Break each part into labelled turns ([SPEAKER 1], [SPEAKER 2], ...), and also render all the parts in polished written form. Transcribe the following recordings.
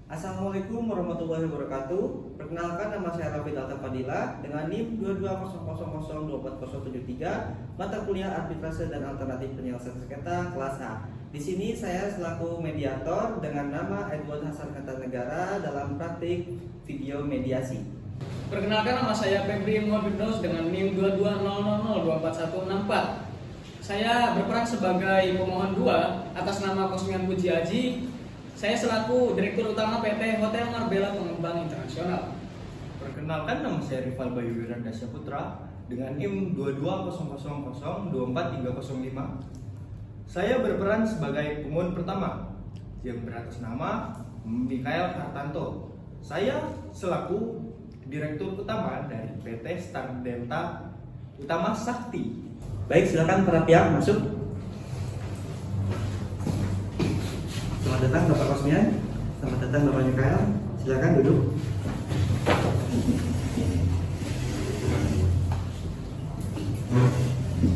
[SPEAKER 1] Assalamualaikum warahmatullahi wabarakatuh. Perkenalkan, nama saya Raffi Dalta Fadila dengan NIM 22000473, mata kuliah Arbitrase dan Alternatif Penyelesaian Sengketa kelas A. Di sini saya selaku mediator dengan nama Edward Hasan Kertanegara dalam praktik video mediasi.
[SPEAKER 2] Perkenalkan, nama saya Febri Muhammad dengan NIM 2200244164. Saya berperan sebagai pemohon 2 atas nama Kosmian Puji Aji. Saya selaku Direktur Utama PT Hotel Marbella Pengembang Internasional.
[SPEAKER 3] Perkenalkan, nama saya Rival Bayu Wirandasya Putra dengan NIM 2200043305. Saya berperan sebagai pemohon pertama yang beratas nama Mikael Hartanto. Saya selaku Direktur Utama dari PT Star Delta Utama Sakti.
[SPEAKER 1] Baik, silakan para pihak masuk. Selamat datang Bapak Kosmian. Selamat datang Bapak Mikael. Silakan duduk.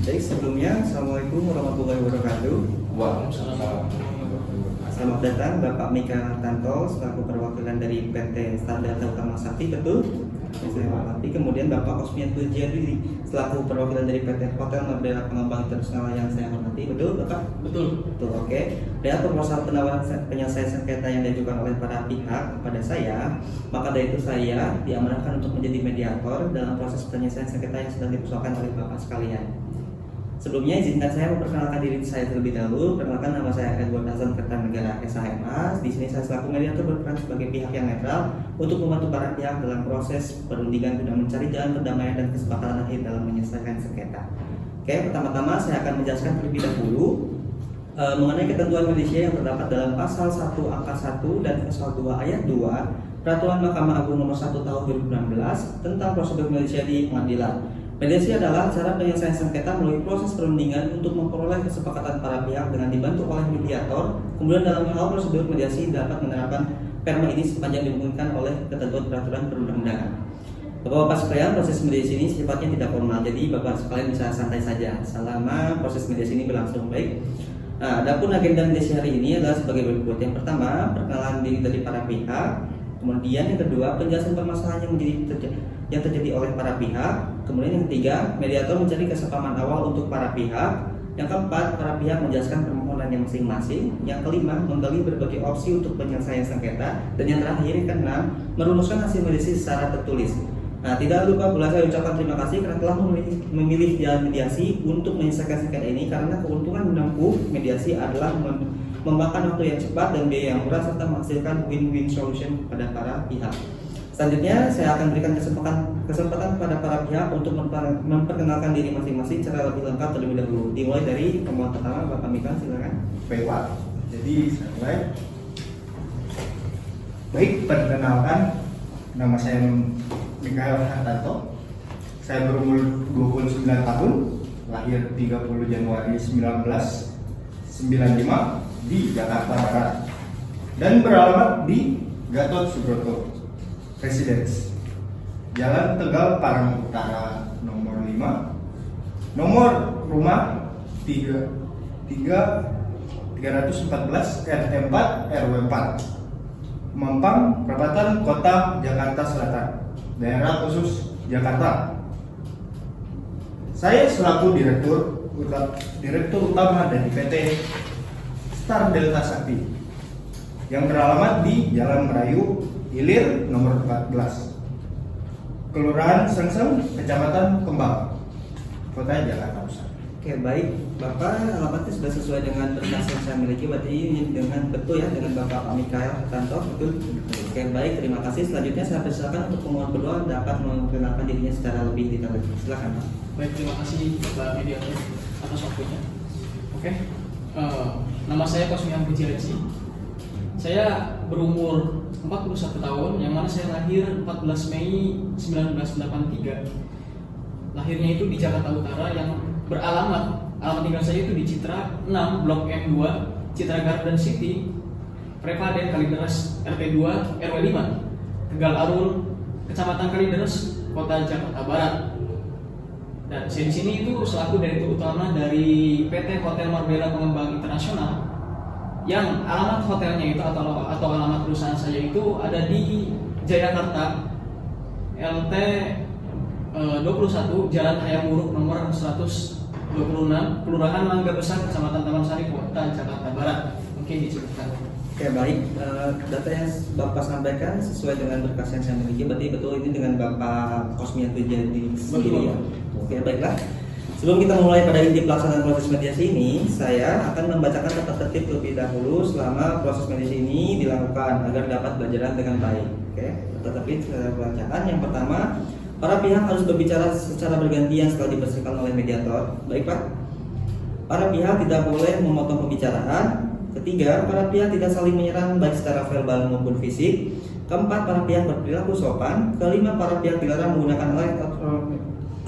[SPEAKER 1] Baik, sebelumnya Assalamualaikum warahmatullahi wabarakatuh.
[SPEAKER 4] Waalaikumsalam.
[SPEAKER 1] Selamat datang Bapak Mikael Hartanto selaku perwakilan dari PT Star Delta Utama Sakti, betul? Yang saya hormati. Kemudian Bapak Kosmian Puji Aji selaku perwakilan dari PT Hotel Marbella Pengembang Internasional yang saya hormati, betul Bapak?
[SPEAKER 2] Betul.
[SPEAKER 1] Betul, oke. Dengan proposal penawaran penyelesaian sengketa yang diajukan oleh para pihak kepada saya, maka dari itu saya diamanahkan untuk menjadi mediator dalam proses penyelesaian sengketa yang sedang dipersoalkan oleh Bapak sekalian. Sebelumnya izinkan saya memperkenalkan diri saya terlebih dahulu. Perkenalkan, nama saya Edward Hasan Kertanegara SHMA. Di sini saya selaku mediator berperan sebagai pihak yang netral untuk membantu para pihak dalam proses perundingan guna mencari jalan perdamaian dan kesepakatan akhir dalam menyelesaikan sengketa. Oke, pertama-tama saya akan menjelaskan terlebih dahulu mengenai ketentuan Malaysia yang terdapat dalam pasal 1 angka 1 dan pasal 2 ayat 2 Peraturan Mahkamah Agung Nomor 1 Tahun 2016 tentang prosedur Malaysia di pengadilan. Mediasi adalah cara penyelesaian sengketa melalui proses perundingan untuk memperoleh kesepakatan para pihak dengan dibantu oleh mediator. Kemudian dalam hal prosedur mediasi dapat menerapkan perma ini sepanjang dimungkinkan oleh ketentuan peraturan perundang-undangan. Bapak-bapak sekalian, proses mediasi ini sifatnya tidak formal, jadi Bapak sekalian bisa santai saja selama proses mediasi ini berlangsung baik. Nah, adapun agenda mediasi hari ini adalah sebagai berikut. Yang pertama, perkenalan diri dari para pihak. Kemudian yang kedua, penjelasan permasalahan yang terjadi oleh para pihak. Kemudian yang ketiga, mediator mencari kesepahaman awal untuk para pihak. Yang keempat, para pihak menjelaskan permohonannya masing-masing. Yang kelima, menggali berbagai opsi untuk penyelesaian sengketa. Dan yang terakhir, yang keenam, merumuskan hasil mediasi secara tertulis. Nah, tidak lupa pula saya ucapkan terima kasih karena telah memilih jalan mediasi untuk menyelesaikan sengketa ini, karena keuntungan menempuh mediasi adalah memakan waktu yang cepat dan biaya yang murah serta menghasilkan win-win solution kepada para pihak. Selanjutnya saya akan berikan kesempatan kepada para pihak untuk memperkenalkan diri masing-masing secara lebih lengkap terlebih dahulu. Dimulai dari pemohon pertama, Bapak Mikael, silakan.
[SPEAKER 3] Baik Pak, jadi saya mulai. Baik, perkenalkan, nama saya Mikael Hartanto. Saya berumur 29 tahun, lahir 30 Januari 1995 di Jakarta Barat dan beralamat di Gatot Subroto Residence, Jalan Tegal Parang Utara nomor 5, nomor rumah 314 RT 4 RW 4, Mampang, Perapatan, Kota Jakarta Selatan, Daerah Khusus Jakarta. Saya selaku Direktur Utama dari PT Star Delta Sakti yang beralamat di Jalan Merayu Ilir nomor 14, Kelurahan Sengseng, Kecamatan Kembang, Kota Jakarta Pusat.
[SPEAKER 1] Oke, baik Bapak, alamatnya sudah sesuai dengan berkas yang saya miliki. Berarti ini dengan betul ya dengan Bapak Mikael Hartanto, betul? Oke, baik, terima kasih. Selanjutnya saya persilakan untuk pemohon kedua dapat memperkenalkan dirinya secara lebih detail. Silakan Pak.
[SPEAKER 2] Baik, terima kasih Bapak mediator atas waktunya. Oke, nama saya Kosmian Puji Aji. Saya berumur 41 tahun, yang mana saya lahir 14 Mei 1983. Lahirnya itu di Jakarta Utara, yang alamat tinggal saya itu di Citra 6, Blok M2, Citra Garden City, Prepaden Kalideres, RT 2, RW 5, Tegal Arul, Kecamatan Kalideres, Kota Jakarta Barat. Dan saya di sini itu selaku Direktur Utama dari PT Hotel Marbella Pengembang Internasional, yang alamat hotelnya itu atau alamat perusahaan saya saya itu ada di Jayakarta, LT 21, Jalan Hayam Wuruk nomor 126, Kelurahan Mangga Besar, Kecamatan Taman Sari, Kota Jakarta Barat. Mungkin disebutkan.
[SPEAKER 1] Oke baik, data yang Bapak sampaikan sesuai dengan berkas yang saya miliki, berarti betul ini dengan Bapak Kosmianto jadi sendiri ya? Oke baiklah. Sebelum kita mulai pada inti pelaksanaan proses mediasi ini, saya akan membacakan tata tertib terlebih dahulu selama proses mediasi ini dilakukan agar dapat berjalan dengan baik. Oke, tata tertib secara bacaan. Yang pertama, para pihak harus berbicara secara bergantian setelah dibersihkan oleh mediator. Baik Pak. Para pihak tidak boleh memotong pembicaraan. Ketiga, para pihak tidak saling menyerang baik secara verbal maupun fisik. Keempat, para pihak berperilaku sopan. Kelima, para pihak dilarang menggunakan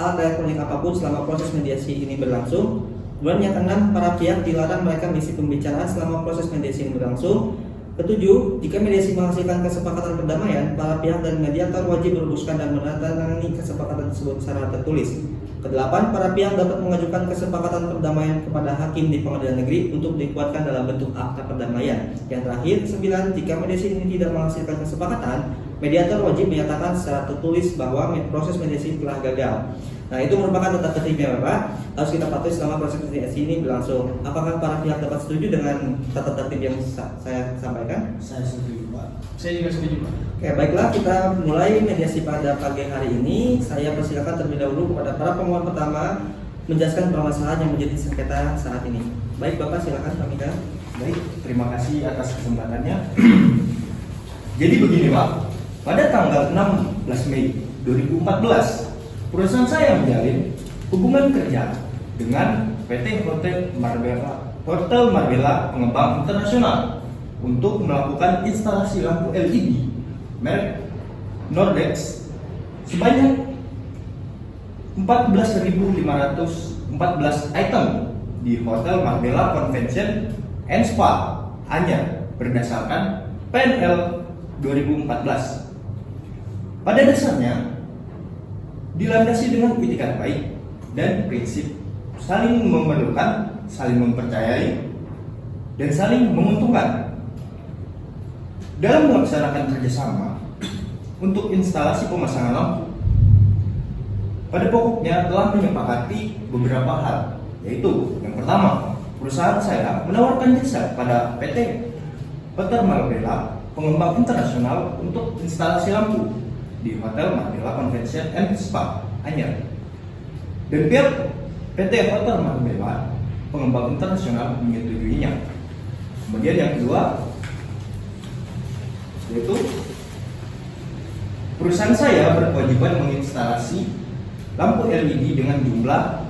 [SPEAKER 1] alat elektronik apapun selama proses mediasi ini berlangsung. Kemudian yang keenam, para pihak dilarang merekam isi pembicaraan selama proses mediasi ini berlangsung. Ketujuh, jika mediasi menghasilkan kesepakatan perdamaian, para pihak dan mediator wajib merumuskan dan menandatangani kesepakatan tersebut secara tertulis. Kedelapan, para pihak dapat mengajukan kesepakatan perdamaian kepada hakim di pengadilan negeri untuk dikuatkan dalam bentuk akta perdamaian. Yang terakhir, 9, jika mediasi ini tidak menghasilkan kesepakatan, mediator wajib menyatakan secara tertulis bahwa proses mediasi telah gagal. Nah, itu merupakan tata tertibnya Bapak, harus kita patuhi selama proses mediasi ini berlangsung. Apakah para pihak dapat setuju dengan tata tertib yang saya sampaikan?
[SPEAKER 3] Saya setuju Pak.
[SPEAKER 2] Saya juga setuju Pak.
[SPEAKER 1] Oke, baiklah, kita mulai mediasi pada pagi hari ini. Saya persilakan terlebih dahulu kepada para pemohon pertama menjelaskan permasalahan yang menjadi sengketa saat ini. Baik Bapak, silakan Pak Mika.
[SPEAKER 3] Baik, terima kasih atas kesempatannya. Jadi begini Pak, pada tanggal 16 Mei 2014, perusahaan saya menjalin hubungan kerja dengan PT Hotel Marbella Pengembang Internasional untuk melakukan instalasi lampu LED merek Nordex sebanyak 14.514 item di Hotel Marbella Convention and Spa Anyar berdasarkan PNL 2014. Pada dasarnya dilandasi dengan itikat baik dan prinsip saling memerlukan, saling mempercayai, dan saling menguntungkan. Dalam melaksanakan kerjasama untuk instalasi pemasangan lampu, pada pokoknya telah menyepakati beberapa hal, yaitu yang pertama, perusahaan saya menawarkan jasa pada PT Hotel Marbella Pengembang Internasional untuk instalasi lampu di Hotel Marbella Convention and Spa Anyar, dan pihak PT Hotel Marbella Pengembang Internasional menyetujuinya. Kemudian yang kedua, yaitu perusahaan saya berkewajiban menginstalasi lampu LED dengan jumlah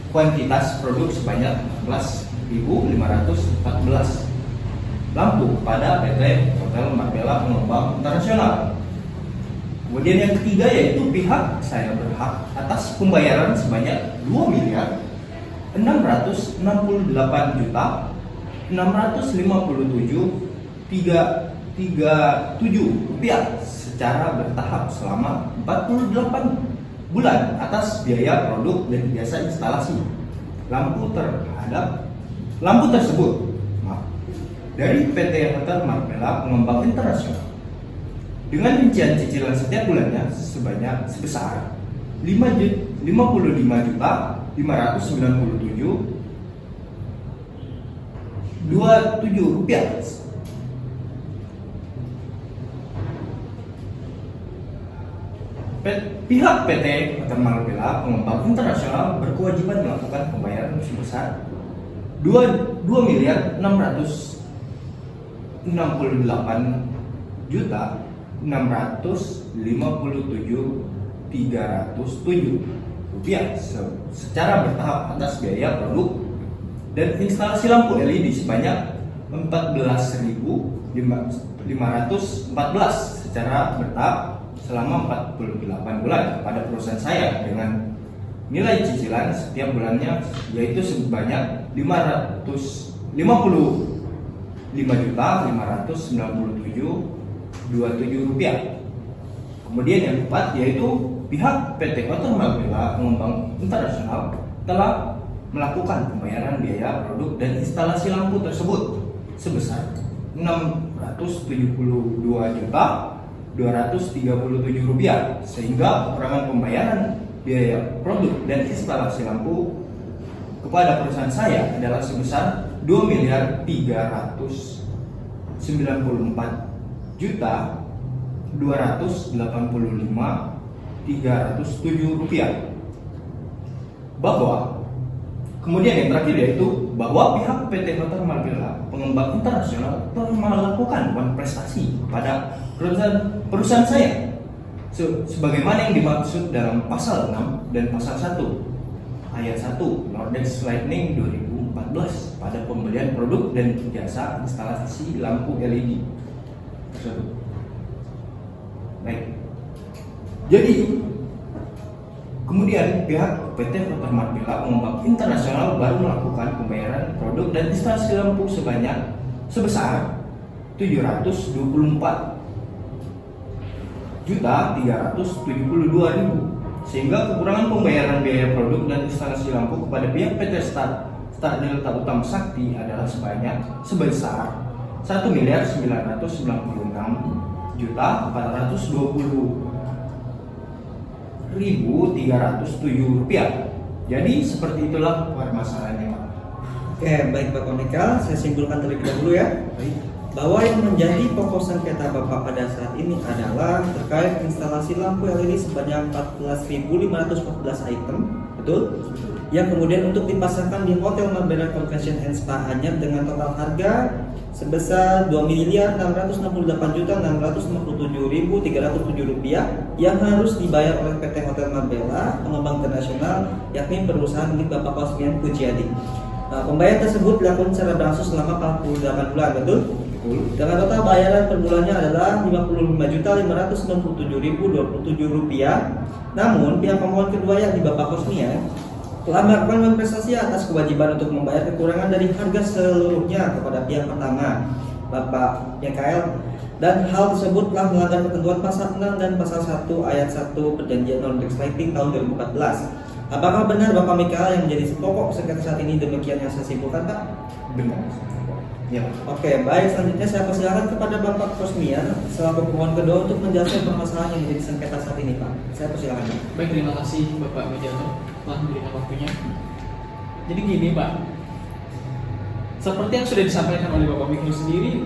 [SPEAKER 3] kuantitas produk sebanyak 14.514 lampu pada PT Hotel Marbella Pengembang Internasional. Kemudian yang ketiga, yaitu pihak saya berhak atas pembayaran sebanyak 2.657.657 rupiah secara bertahap selama 48 bulan atas biaya produk dan jasa instalasi lampu tersebut dari PT Hotel Marbella Pengembang Internasional dengan rincian cicilan setiap bulannya sebesar 55.597.27 rupiah. Pihak PT Hotel Marbella Pengembang Internasional berkewajiban melakukan pembayaran sebesar 2.657.307 rupiah secara bertahap atas biaya produk dan instalasi lampu LED sebanyak 14.514 secara bertahap selama 48 bulan pada perusahaan saya dengan nilai cicilan setiap bulannya yaitu sebanyak 55.597.27 rupiah. Kemudian yang keempat, yaitu pihak PT Hotel Marbella Pengembang Internasional telah melakukan pembayaran biaya produk dan instalasi lampu tersebut sebesar Rp172.237.000, sehingga kekurangan pembayaran biaya produk dan instalasi lampu kepada perusahaan saya adalah sebesar Rp2.394.285.307. Bahwa kemudian yang terakhir yaitu bahwa pihak PT Hotel Marbella pengembang internasional telah melakukan prestasi kepada perusahaan saya sebagaimana yang dimaksud dalam pasal 6 dan pasal 1 ayat 1 Nordex Lighting 2014 pada pembelian produk dan jasa instalasi lampu LED tersebut. Baik. Jadi kemudian pihak PT Hotel Marbella pengembang internasional baru melakukan pembayaran produk dan instalasi lampu sebesar 724.372.000, sehingga kekurangan pembayaran biaya produk dan instalasi lampu kepada pihak PT Star Delta Utama Sakti adalah sebesar 1.996.420.307 rupiah. Jadi seperti itulah permasalahannya, Pak.
[SPEAKER 1] Oke, baik Bapak Michael, saya simpulkan terlebih dahulu ya. Bahwa yang menjadi pokok sengketa Bapak pada saat ini adalah terkait instalasi lampu LED sebanyak 14.514 item, betul? Yang kemudian untuk dipasangkan di Hotel Marbella Convention and Spa Anyer dengan total harga sebesar Rp2.668.657.307 yang harus dibayar oleh PT Hotel Marbella pengembang internasional, yakni perusahaan milik Bapak Kosmian Pujiadi. Pembayaran tersebut dilakukan secara berlangsung selama 48 bulan, betul? Dengan total bayaran per bulannya adalah Rp55.597.027. Namun pihak pemohon kedua yakni Bapak Kosmian telah melakukan prestasi atas kewajiban untuk membayar kekurangan dari harga seluruhnya kepada pihak pertama, Bapak YKL, dan hal tersebut telah melanggar ketentuan pasal 6 dan pasal 1 ayat 1 Perjanjian Nordex Lighting tahun 2014. Apakah benar Bapak Michael yang menjadi pokok sengketa saat ini? Demikian yang saya simpulkan, Pak?
[SPEAKER 3] Benar. Ya.
[SPEAKER 1] Oke, baik. Selanjutnya saya persilakan kepada Bapak Kosmian selaku pemohon kedua untuk menjelaskan permasalahan yang menjadi sengketa saat ini, Pak. Saya persilakan, Pak.
[SPEAKER 2] Baik, terima kasih Bapak Mediator telah memberikan waktunya. Jadi gini Pak, seperti yang sudah disampaikan oleh Bapak Mikul sendiri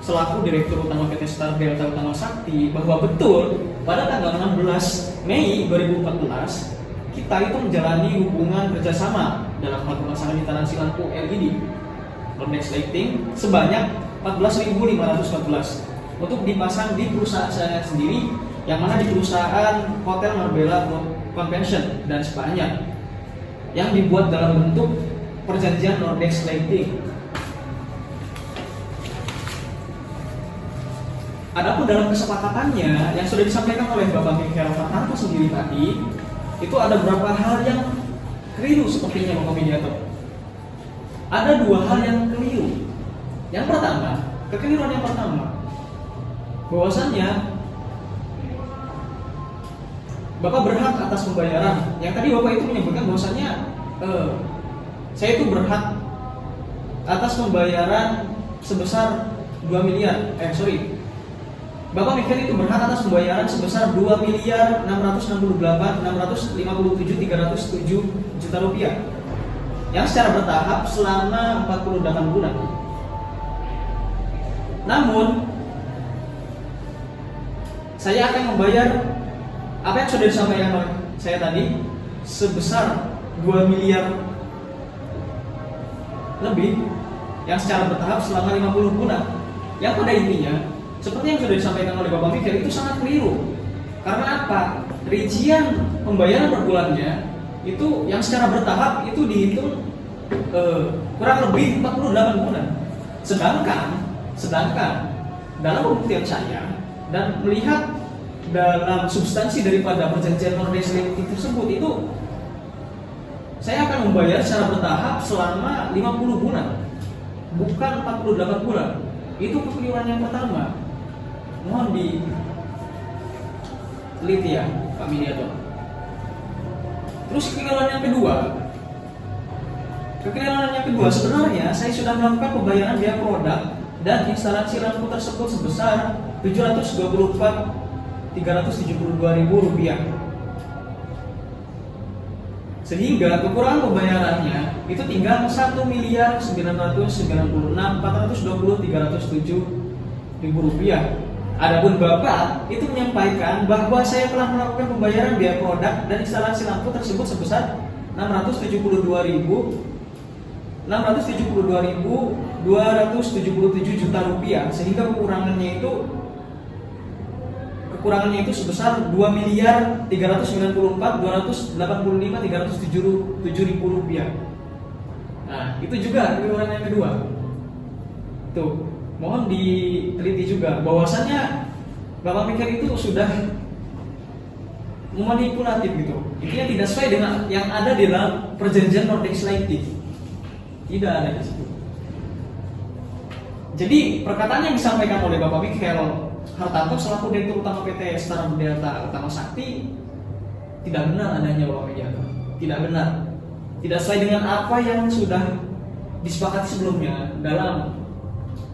[SPEAKER 2] selaku Direktur Utama PT Star Delta Utama Sakti, bahwa betul pada tanggal 16 Mei 2014 kita itu menjalani hubungan kerjasama dalam hal pemasangan instalasi lampu LED Nordex Lighting sebanyak 14.514 untuk dipasang di perusahaan saya sendiri, yang mana di perusahaan Hotel Marbella Convention dan Spa Anyer yang dibuat dalam bentuk perjanjian Nordex Lighting. Adapun dalam kesepakatannya yang sudah disampaikan oleh Bapak Michael Fartanto sendiri tadi, itu ada beberapa hal yang keliru sepertinya Bapak Mediator. Ada dua hal yang keliru. Yang pertama, kekeliruan yang pertama, bahwasannya Bapak berhak atas pembayaran. Yang tadi Bapak itu menyebutkan bahwasannya saya itu berhak atas pembayaran sebesar 2 miliar. Bapak Michael itu berhak atas pembayaran sebesar 2.668.657.307 juta rupiah yang secara bertahap selama 48 bulan. Namun saya akan membayar apa yang sudah disampaikan oleh saya tadi sebesar 2 miliar lebih yang secara bertahap selama 50 bulan. Yang pada intinya seperti yang sudah disampaikan oleh Bapak Mikir itu sangat keliru. Karena apa? Rincian pembayaran per bulannya itu yang secara bertahap itu dihitung kurang lebih 48 bulan. Sedangkan dalam pembuktian saya dan melihat dalam substansi daripada perjanjian Nordex Lighting tersebut itu saya akan membayar secara bertahap selama 50 bulan, bukan 48 bulan. Itu kekeliruan yang pertama. Mohon diteliti ya Pak Mediator. Terus kekeliruan yang kedua sebenarnya saya sudah melakukan pembayaran biaya produk dan instalasi lampu tersebut sebesar Rp724.372.000. Sehingga kekurangan pembayarannya itu tinggal Rp1.996.420.307.000. Adapun Bapak itu menyampaikan bahwa saya telah melakukan pembayaran biaya produk dan instalasi lampu tersebut sebesar Rp672.277 juta, sehingga kekurangannya itu sebesar Rp2.394.285.307.000. Nah, itu juga kekurangan yang kedua. Tuh, mohon diteliti juga bahwasannya Bapak Mikael itu sudah memanipulatif gitu. Intinya tidak sesuai dengan yang ada di dalam perjanjian Nordex Lighting. Tidak ada di situ. Jadi perkataan yang disampaikan oleh Bapak Mikael Hartanto selaku Direktur Utama PT Setara Delta Utama Sakti tidak benar adanya Bapak Mediator. Tidak benar. Tidak sesuai dengan apa yang sudah disepakati sebelumnya dalam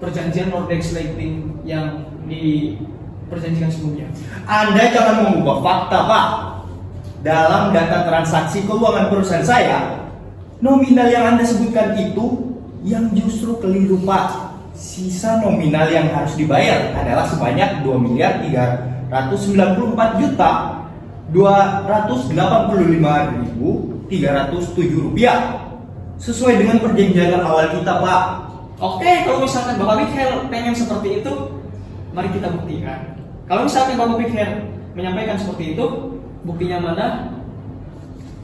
[SPEAKER 2] perjanjian Nordex Lighting yang diperjanjikan sebelumnya.
[SPEAKER 3] Anda jangan mengubah fakta, Pak. Dalam data transaksi keuangan perusahaan saya, nominal yang Anda sebutkan itu yang justru keliru, Pak. Sisa nominal yang harus dibayar adalah sebanyak Rp2.294.285.307 sesuai dengan perjanjian awal kita, Pak.
[SPEAKER 2] Oke, kalau misalkan Bapak Mikael pengen seperti itu, mari kita buktikan. Kalau misalkan Bapak Mikael menyampaikan seperti itu, buktinya mana?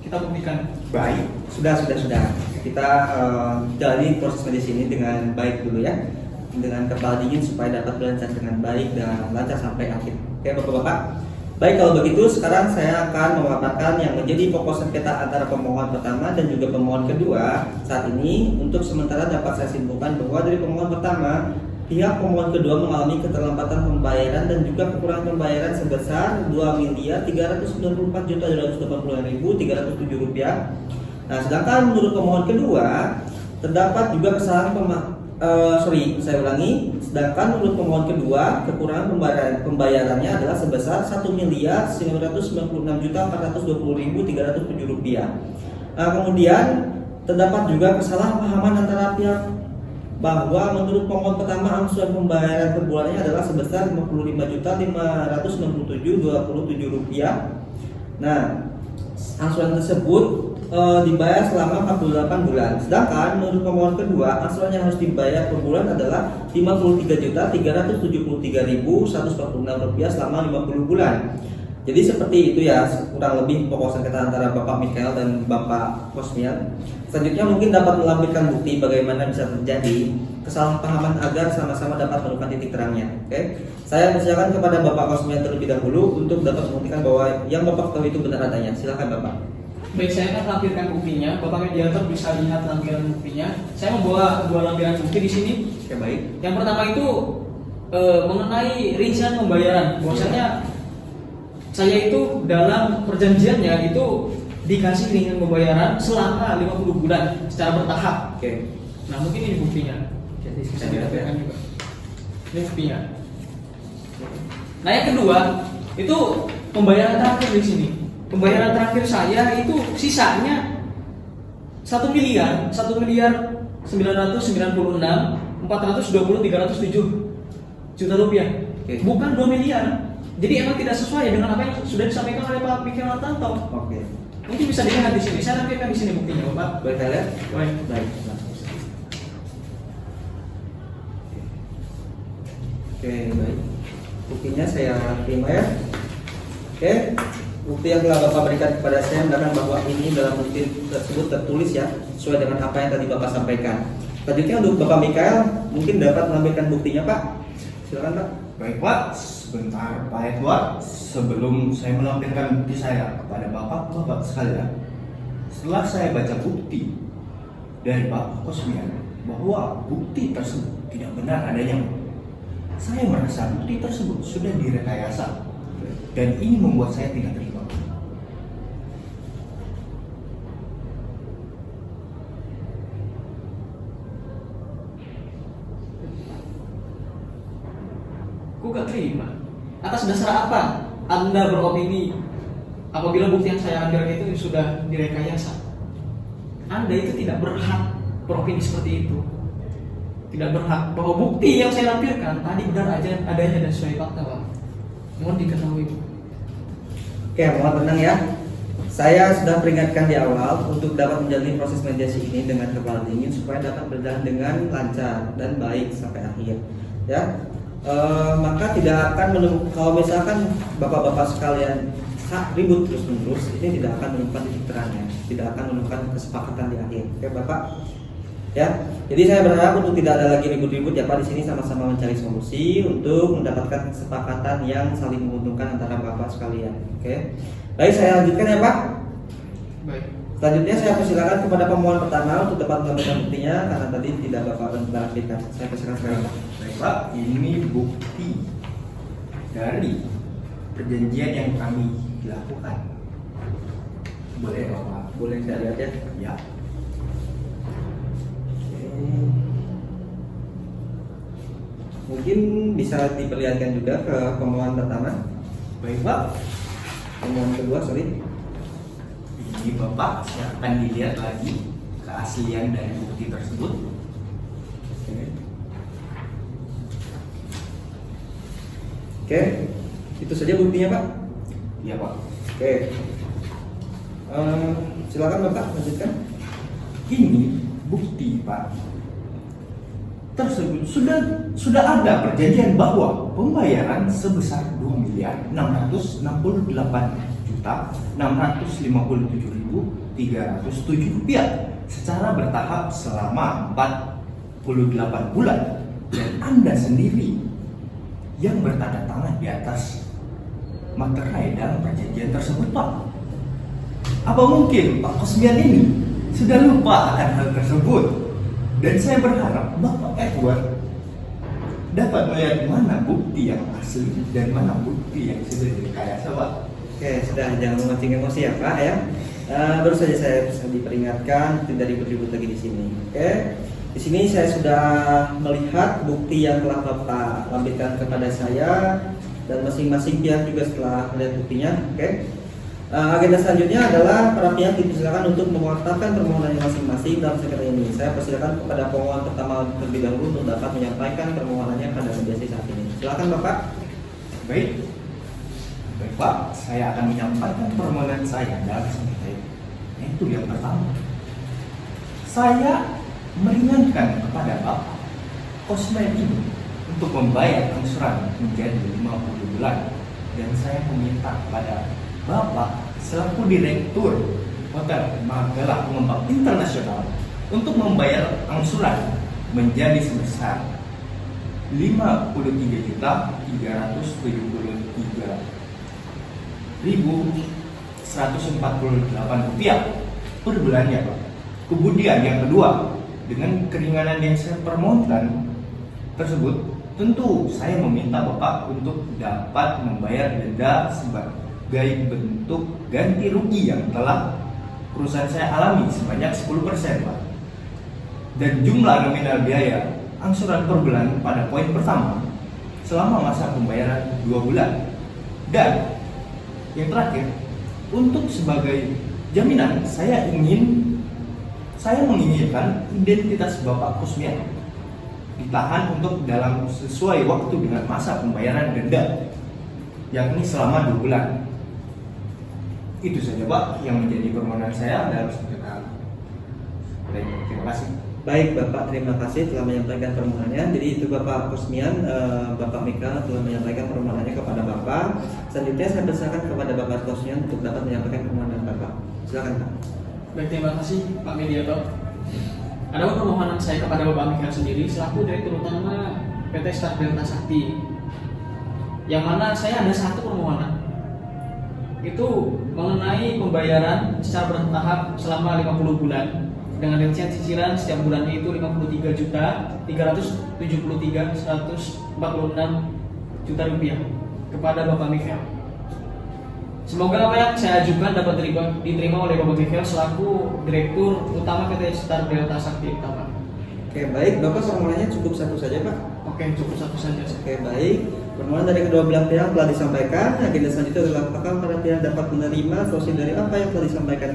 [SPEAKER 2] Kita buktikan.
[SPEAKER 1] Baik, sudah. Kita jalani proses medis ini dengan baik dulu ya, dengan kepala dingin supaya dapat berjalan dengan baik dan lancar sampai akhir. Oke, Bapak-bapak. Baik, kalau begitu sekarang saya akan memaparkan yang menjadi pokok sengketa antara pemohon pertama dan juga pemohon kedua. Saat ini untuk sementara dapat saya simpulkan bahwa dari pemohon pertama, pihak pemohon kedua mengalami keterlambatan pembayaran dan juga kekurangan pembayaran sebesar Rp2.394.280.307. Nah, sedangkan menurut pemohon kedua terdapat juga kesalahan sedangkan menurut pemohon kedua kekurangan pembayarannya adalah sebesar Rp1.996.420.307. Nah, kemudian terdapat juga kesalahpahaman antara pihak bahwa menurut pemohon pertama angsuran pembayaran per bulannya adalah sebesar Rp55.597.27. Nah, angsuran tersebut dibayar selama 48 bulan. Sedangkan menurut pemohon kedua, angsuran yang harus dibayar per bulan adalah Rp53.373.146 selama 50 bulan. Jadi seperti itu ya, kurang lebih pokok sengketa antara Bapak Mikael dan Bapak Kosmian. Selanjutnya mungkin dapat melampirkan bukti bagaimana bisa terjadi kesalahpahaman agar sama-sama dapat menemukan titik terangnya. Oke, saya persilakan kepada Bapak Kosmian terlebih dahulu untuk dapat membuktikan bahwa yang Bapak tahu itu benar adanya. Silakan Bapak.
[SPEAKER 2] Baik, saya akan lampirkan buktinya. Bapak mediator bisa lihat lampiran buktinya. Saya membawa dua lampiran bukti di sini.
[SPEAKER 1] Oke, baik.
[SPEAKER 2] Yang pertama itu mengenai rincian pembayaran. Bahwasanya saya itu dalam perjanjiannya itu dikasih rincian pembayaran selama 50 bulan secara bertahap.
[SPEAKER 1] Oke.
[SPEAKER 2] Nah, mungkin ini buktinya.
[SPEAKER 1] Jadi
[SPEAKER 2] Bisa ditampilkan juga. Ini buktinya. Nah, yang kedua itu pembayaran terakhir di sini. Pembayaran terakhir saya itu sisanya 1.996.420.307 juta rupiah.
[SPEAKER 1] Oke.
[SPEAKER 2] Bukan 2 miliar. Jadi emang tidak sesuai dengan apa yang sudah disampaikan oleh Pak Mikael Hartanto.
[SPEAKER 1] Oke.
[SPEAKER 2] Mungkin bisa dilihat di sini. Saya tampilkan di sini buktinya, Bapak.
[SPEAKER 1] Boleh saya lihat?
[SPEAKER 2] Baik.
[SPEAKER 1] Baik. Oke, baik. Buktinya saya terima ya. Oke. Bukti yang telah Bapak berikan kepada saya menandakan bahwa ini dalam bukti tersebut tertulis ya, sesuai dengan apa yang tadi Bapak sampaikan. Selanjutnya untuk Bapak Mikael mungkin dapat melampirkan buktinya, Pak. Silakan, Pak.
[SPEAKER 3] Baik, Pak. Sebentar, Pak Edward. Sebelum saya melampirkan bukti saya kepada Bapak sekalian, setelah saya baca bukti dari Bapak Kosmian bahwa bukti tersebut tidak benar adanya, saya merasa bukti tersebut sudah direkayasa dan ini membuat saya tidak terima.
[SPEAKER 2] Aku gak terima. Atas dasar apa Anda beropini apabila bukti yang saya ambil itu sudah direkayasa? Anda itu tidak berhak beropini seperti itu. Tidak berhak bahwa bukti yang saya lampirkan tadi benar aja adanya dan sesuai fakta, Pak. Mohon diketahui.
[SPEAKER 1] Oke, mohon tenang ya. Saya sudah peringatkan di awal untuk dapat menjalani proses mediasi ini dengan kepala dingin supaya dapat berjalan dengan lancar dan baik sampai akhir. Ya, maka tidak akan menemukan, kalau misalkan bapak-bapak sekalian ribut terus-menerus, ini tidak akan menemukan titik terangnya, tidak akan menemukan kesepakatan di akhir. Oke, Bapak. Ya, jadi saya berharap untuk tidak ada lagi ribut-ribut ya Pak. Di sini sama-sama mencari solusi untuk mendapatkan kesepakatan yang saling menguntungkan antara bapak sekalian. Oke, baik, saya lanjutkan ya Pak.
[SPEAKER 2] Baik.
[SPEAKER 1] Selanjutnya saya persilakan kepada pemohon pertama untuk dapat menyampaikan buktinya karena tadi tidak bapak klarifikasi. Saya persilakan sekarang Pak.
[SPEAKER 3] Baik Pak, ini bukti dari perjanjian yang kami lakukan. Boleh Bapak?
[SPEAKER 1] Boleh saya lihat ya?
[SPEAKER 3] Ya.
[SPEAKER 1] Mungkin bisa diperlihatkan juga ke pemohon pertama.
[SPEAKER 3] Baik Pak.
[SPEAKER 1] Pemohon kedua, sorry.
[SPEAKER 3] Ini Bapak akan dilihat lagi keaslian dari bukti tersebut.
[SPEAKER 1] Oke, itu saja buktinya Pak.
[SPEAKER 3] Iya Pak.
[SPEAKER 1] Oke, silakan Bapak lanjutkan.
[SPEAKER 3] Ini bukti Pak tersebut sudah ada perjanjian bahwa pembayaran sebesar 2.656.657.307 rupiah secara bertahap selama 48 bulan, dan Anda sendiri yang bertanda tangan di atas materai dalam perjanjian tersebut Pak. Apa mungkin Pak Kusmian ini sudah lupa akan hal tersebut? Dan saya berharap Bapak Edward dapat melihat mana bukti yang asli dan mana bukti yang sudah direkayasa Pak.
[SPEAKER 1] Oke, sudah, jangan memancing emosi ya Pak ya. Baru saja saya bisa diperingatkan tidak ribut-ribut lagi di sini. Oke, di sini saya sudah melihat bukti yang telah Bapak lampirkan kepada saya dan masing-masing pihak juga setelah melihat buktinya. Oke. Agenda selanjutnya adalah para pihak dipersilakan untuk mewakilkan permohonannya masing-masing dalam sengketa ini. Saya persilakan kepada pemohon pertama terlebih dahulu untuk dapat menyampaikan permohonannya pada mediasi saat ini. Silakan Bapak.
[SPEAKER 3] Baik. Baik Pak, saya akan menyampaikan permohonan saya dalam sengketa ini. Itu yang pertama. Saya meringankan kepada Bapak Kusmian ini untuk membayar angsuran menjadi 50 bulan, dan saya meminta kepada Bapak selaku Direktur Hotel Magelang Pengembang Internasional untuk membayar angsuran menjadi sebesar 53.148 rupiah per bulannya Pak. Kemudian yang kedua, dengan keringanan yang saya permohonkan tersebut, tentu saya meminta Bapak untuk dapat membayar denda sebagai bentuk ganti rugi yang telah perusahaan saya alami sebanyak 10% Pak. Dan jumlah nominal biaya angsuran per bulan pada poin pertama selama masa pembayaran 2 bulan. Dan yang terakhir, untuk sebagai jaminan saya menginginkan identitas Bapak Kusmian ditahan untuk dalam sesuai waktu dengan masa pembayaran denda, yakni selama 2 bulan. Itu saja Pak yang menjadi permohonan saya dalam sengketa. Terima kasih.
[SPEAKER 1] Baik Bapak, terima kasih telah menyampaikan permohonannya. Jadi itu Bapak Kusmian, Bapak Mika telah menyampaikan permohonannya kepada Bapak. Selanjutnya saya persilakan kepada Bapak Kusmian untuk dapat menyampaikan permohonan Bapak. Silakan Pak.
[SPEAKER 2] Baik, terima kasih Pak Mediator. Ada permohonan saya kepada Bapak Mika sendiri selaku Direktur Utama PT Star Delta Sakti, yang mana saya ada satu permohonan, itu mengenai pembayaran secara bertahap selama 50 bulan dengan rincian cicilan setiap bulannya itu 53.173.146 rupiah kepada Bapak Mikael. Semoga apa yang saya ajukan dapat diterima oleh Bapak Mikael selaku Direktur Utama PT Star Delta Sakti Utama.
[SPEAKER 1] Oke, baik Bapak, permohonannya cukup satu saja Pak.
[SPEAKER 2] Oke, cukup satu saja.
[SPEAKER 1] Oke, baik. Permohonan dari kedua belah pihak telah disampaikan. Agenda selanjutnya adalah apakah para pihak dapat menerima solusi dari apa yang telah disampaikan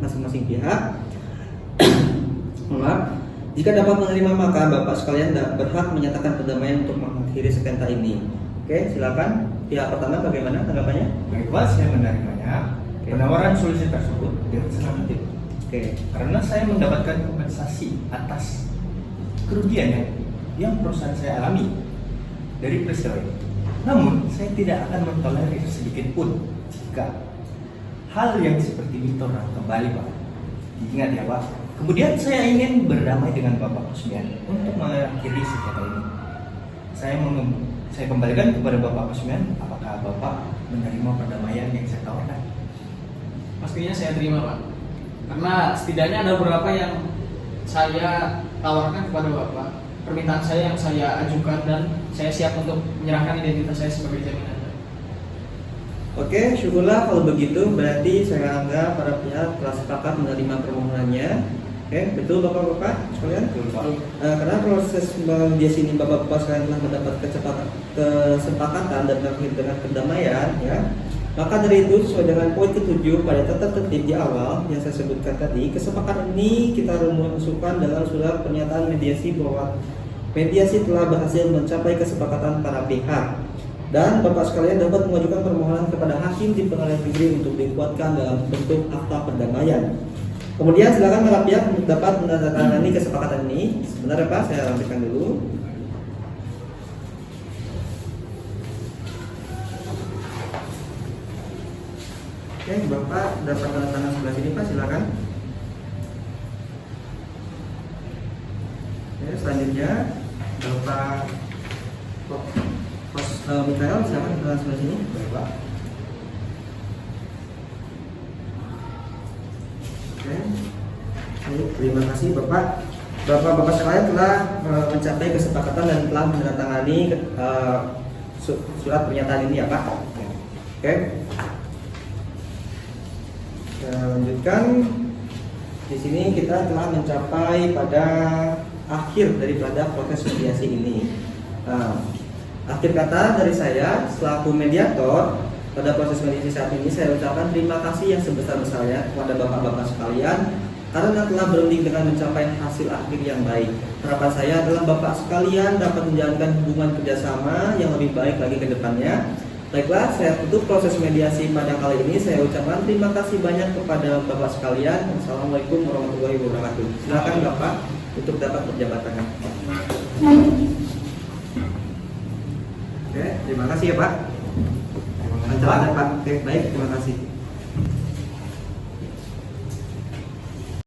[SPEAKER 1] masing-masing pihak. Maaf. Jika dapat menerima maka Bapak sekalian berhak menyatakan perdamaian untuk mengakhiri sengketa ini. Oke, silakan. Pihak pertama bagaimana tanggapannya?
[SPEAKER 3] Baik Pak, saya menerimanya. Penawaran solusi tersebut dengan senang hati.
[SPEAKER 1] Oke.
[SPEAKER 3] Karena saya mendapatkan kompensasi atas kerugian yang perusahaan saya alami dari peristiwa ini. Namun, saya tidak akan mentolerir sedikit pun jika hal yang seperti ini terulang kembali, Pak. Ingat ya, Pak. Kemudian saya ingin berdamai dengan Bapak Kusmian untuk mengakhiri sengketa ini. Saya kembalikan kepada Bapak Kusmian, apakah Bapak menerima perdamaian yang saya tawarkan?
[SPEAKER 2] Pastinya saya terima, Pak. Karena setidaknya ada beberapa yang saya tawarkan kepada Bapak. Permintaan saya yang saya ajukan dan saya siap untuk menyerahkan identitas saya sebagai jaminan.
[SPEAKER 1] Oke, syukurlah kalau begitu. Berarti saya anggap para pihak telah sepakat menerima permohonannya. Oke, betul Bapak-Bapak sekalian?
[SPEAKER 3] Betul, Pak.
[SPEAKER 1] Karena proses mediasi ini Bapak-Bapak sekalian telah mendapat kesepakatan dan berakhir dengan perdamaian, ya. Maka dari itu sesuai dengan poin ke-7 pada tata tertib di awal yang saya sebutkan tadi, kesepakatan ini kita rumuskan dalam surat pernyataan mediasi bahwa mediasi telah berhasil mencapai kesepakatan para pihak dan Bapak sekalian dapat mengajukan permohonan kepada hakim di pengadilan negeri untuk dikuatkan dalam bentuk akta perdamaian. Kemudian silakan para pihak untuk dapat menandatangani kesepakatan ini. Sebentar ya Pak, saya rapikan dulu. Oke, Bapak dapat tanda tangan sebelah sini Pak, silakan. Oke, selanjutnya Bapak Mikael, silakan tanda tangan sebelah sini.
[SPEAKER 3] Baik, Pak.
[SPEAKER 1] Oke. Baik, terima kasih Bapak. Bapak-bapak sekalian telah mencapai kesepakatan dan telah menandatangani surat pernyataan ini ya Pak. Oke. Lanjutkan. Di sini kita telah mencapai pada akhir daripada proses mediasi ini. Akhir kata dari saya selaku mediator pada proses mediasi saat ini, saya ucapkan terima kasih yang sebesar-besarnya kepada bapak-bapak sekalian karena telah berunding dengan mencapai hasil akhir yang baik. Harapan saya adalah bapak sekalian dapat menjalankan hubungan kerjasama yang lebih baik lagi ke depannya. Baiklah, saya tutup proses mediasi pada kali ini. Saya ucapkan terima kasih banyak kepada Bapak sekalian. Assalamualaikum warahmatullahi wabarakatuh. Silakan Bapak untuk dapat berjabatan. Oke, terima kasih ya Pak.
[SPEAKER 3] Terima kasih,
[SPEAKER 1] Lancarkan Pak. Oke, baik, terima kasih.